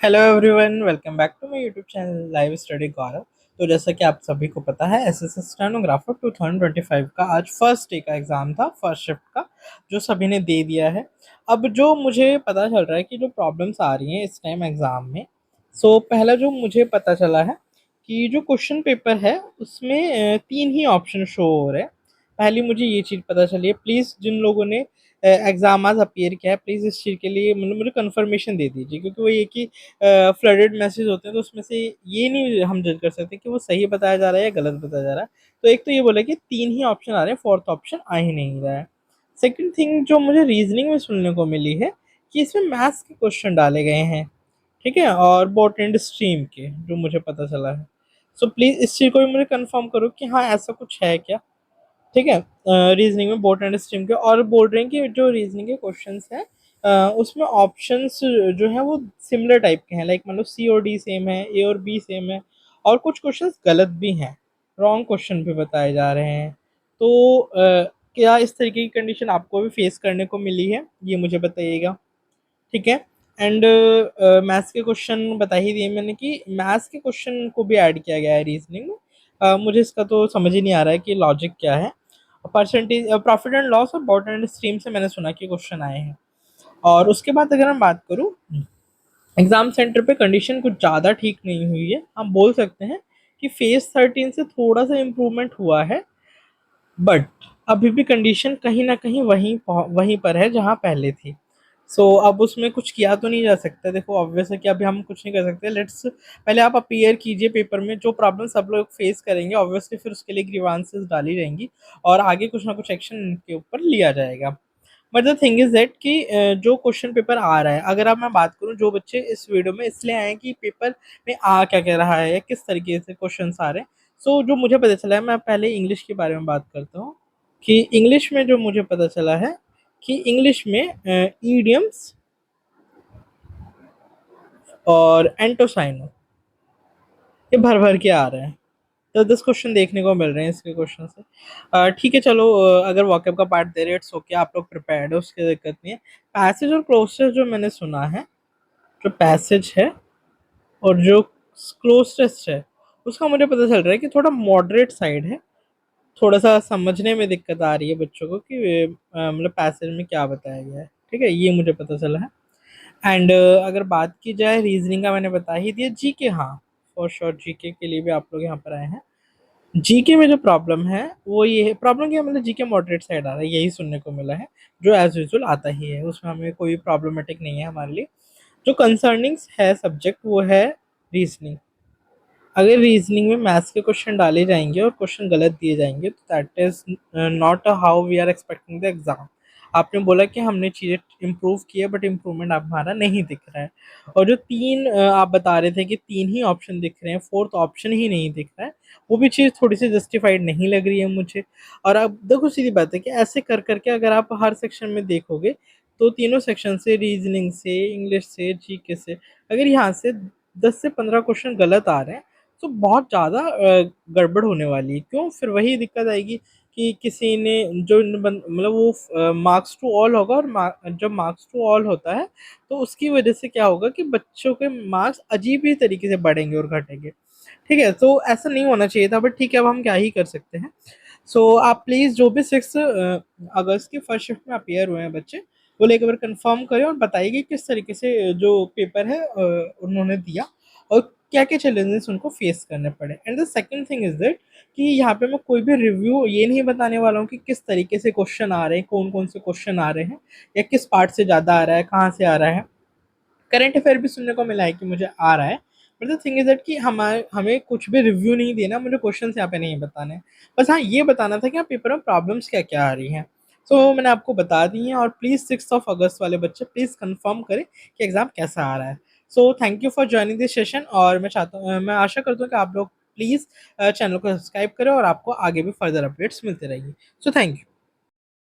Hello everyone, welcome back to my YouTube channel live study Gaurav. तो जैसा कि आप सभी को पता है, एसएससी स्टेनोग्राफर 2025 का आज फर्स्ट डे का एग्ज़ाम था, फर्स्ट शिफ्ट का, जो सभी ने दे दिया है। अब जो मुझे पता चल रहा है कि जो प्रॉब्लम्स आ रही हैं इस टाइम एग्ज़ाम में, पहला जो मुझे पता चला है कि जो क्वेश्चन पेपर है उसमें तीन ही ऑप्शन शो हो रहे हैं। पहली मुझे ये चीज़ पता चली है, प्लीज़ जिन लोगों ने एग्ज़ाम आज अपीयर किया है, प्लीज़ इस चीज़ के लिए मतलब मुझे कंफर्मेशन दे दीजिए, क्योंकि वो ये कि फ्लडेड मैसेज होते हैं तो उसमें से ये नहीं हम जज कर सकते कि वो सही बताया जा रहा है या गलत बताया जा रहा है। तो एक तो ये बोला कि तीन ही ऑप्शन आ रहे हैं, फोर्थ ऑप्शन आ ही नहीं रहा है। सेकंड थिंग जो मुझे रीजनिंग में सुनने को मिली है कि इसमें मैथ्स के क्वेश्चन डाले गए हैं, ठीक है, और बॉटनी स्ट्रीम के, जो मुझे पता चला है। प्लीज़ इस चीज़ को भी मुझे कंफर्म करो कि हाँ ऐसा कुछ है क्या। ठीक है, रीजनिंग में बोट एंड स्ट्रीम के, और बोल रहे हैं कि जो रीजनिंग के क्वेश्चंस हैं उसमें ऑप्शंस जो है वो सिमिलर टाइप के हैं, लाइक मतलब सी और डी सेम है, ए और बी सेम है, और कुछ क्वेश्चंस गलत भी हैं, रॉन्ग क्वेश्चन भी बताए जा रहे हैं। तो क्या इस तरीके की कंडीशन आपको भी फेस करने को मिली है, ये मुझे बताइएगा। ठीक है। एंड मैथ्स के क्वेश्चन बता ही दिए मैंने कि मैथ्स के क्वेश्चन को भी ऐड किया गया है रीजनिंग में। मुझे इसका तो समझ ही नहीं आ रहा है कि लॉजिक क्या है। परसेंटेज, प्रॉफिट एंड लॉस और बॉटम एंड स्ट्रीम से मैंने सुना कि क्वेश्चन आए हैं। और उसके बाद अगर मैं बात करूँ, एग्जाम सेंटर पे कंडीशन कुछ ज़्यादा ठीक नहीं हुई है। हम बोल सकते हैं कि फेज 13 से थोड़ा सा इम्प्रूवमेंट हुआ है, बट अभी भी कंडीशन कहीं ना कहीं वहीं पर है जहाँ पहले थी। अब उसमें कुछ किया तो नहीं जा सकता। देखो ऑब्वियस है कि अभी हम कुछ नहीं कर सकते। लेट्स पहले आप अपीयर कीजिए पेपर में, जो प्रॉब्लम सब लोग फेस करेंगे ऑब्वियसली फिर उसके लिए ग्रीवांसेस डाली जाएंगी और आगे कुछ ना कुछ एक्शन इनके ऊपर लिया जाएगा। But the thing is that कि जो क्वेश्चन पेपर आ रहा है, अगर अब मैं बात करूं, जो बच्चे इस वीडियो में इसलिए आए हैं कि पेपर में आ क्या कह रहा है या किस तरीके से क्वेश्चन आ रहे हैं। जो मुझे पता चला है, मैं पहले इंग्लिश के बारे में बात करता हूँ कि इंग्लिश में जो मुझे पता चला है कि इंग्लिश में ईडियम्स और एंटोसाइनो ये भर भर के आ रहे हैं। तो 10 क्वेश्चन देखने को मिल रहे हैं इसके क्वेश्चन से। ठीक है, चलो, अगर वॉकअप का पार्ट दे रहे इट्स ओके, आप लोग प्रिपेयर्ड हो, उसकी दिक्कत नहीं है। पैसेज और क्लोजेस जो मैंने सुना है, जो पैसेज है और जो क्लोजेस्ट है, उसका मुझे पता चल रहा है कि थोड़ा मॉडरेट साइड है। थोड़ा सा समझने में दिक्कत आ रही है बच्चों को कि मतलब पैसेज में क्या बताया गया है। ठीक है, ये मुझे पता चला है। एंड अगर बात की जाए रीजनिंग का, मैंने बता ही दिया। जीके, हाँ, फॉर श्योर जीके के लिए भी आप लोग यहाँ पर आए हैं। जीके में जो प्रॉब्लम है वो ये है, प्रॉब्लम क्या मतलब, जीके मॉडरेट साइड आ रहा है, यही सुनने को मिला है। जो एज यूजुअल आता ही है, उसमें हमें कोई प्रॉब्लमेटिक नहीं है हमारे लिए। जो कंसर्निंग है सब्जेक्ट वो है रीजनिंग। अगर रीजनिंग में मैथ्स के क्वेश्चन डाले जाएंगे और क्वेश्चन गलत दिए जाएंगे तो that is not how we are expecting the exam. आपने बोला कि हमने चीज़ें इम्प्रूव की है, बट इम्प्रूवमेंट आप हमारा नहीं दिख रहा है। और जो तीन आप बता रहे थे कि तीन ही ऑप्शन दिख रहे हैं, फोर्थ ऑप्शन ही नहीं दिख रहा है, वो भी चीज़ थोड़ी सी जस्टिफाइड नहीं लग रही है मुझे। और अब देखो सीधी बात है कि ऐसे कर करके अगर आप हर सेक्शन में देखोगे तो तीनों सेक्शन से, रीजनिंग से, इंग्लिश से, जीके से, अगर यहाँ से 10 से 15 क्वेश्चन गलत आ रहे हैं तो बहुत ज़्यादा गड़बड़ होने वाली है। क्यों? फिर वही दिक्कत आएगी कि किसी ने जो मतलब वो मार्क्स टू ऑल होगा, और जब मार्क्स टू ऑल होता है तो उसकी वजह से क्या होगा कि बच्चों के मार्क्स अजीब ही तरीके से बढ़ेंगे और घटेंगे। ठीक है, तो ऐसा नहीं होना चाहिए था, बट ठीक है, अब हम क्या ही कर सकते हैं। आप प्लीज़ जो भी 6 अगस्त की फर्स्ट शिफ्ट में अपियर हुए हैं बच्चे, वो एक बार कंफर्म करें और बताइए कि किस तरीके से जो पेपर है उन्होंने दिया, और क्या क्या चैलेंजेस उनको फेस करने पड़े। And the second thing is that कि यहाँ पे मैं कोई भी रिव्यू ये नहीं बताने वाला हूँ कि किस तरीके से क्वेश्चन आ रहे हैं, कौन कौन से क्वेश्चन आ रहे हैं, या किस पार्ट से ज़्यादा आ रहा है, कहाँ से आ रहा है। करंट अफेयर भी सुनने को मिला है कि मुझे आ रहा है, but the thing is that कि हमारे हमें कुछ भी रिव्यू नहीं देना, मुझे क्वेश्चन यहाँ पे नहीं बताने हैं। बस हाँ, ये बताना था कि आप पेपर में प्रॉब्लम्स क्या क्या आ रही हैं। मैंने आपको बता दी है, और प्लीज़ 6 अगस्त वाले बच्चे प्लीज़ कंफर्म करें कि एग्ज़ाम कैसा आ रहा है। Thank you for joining this session, और मैं आशा करता हूँ कि आप लोग प्लीज़ चैनल को सब्सक्राइब करें और आपको आगे भी फर्दर अपडेट्स मिलते रहेंगी। Thank you.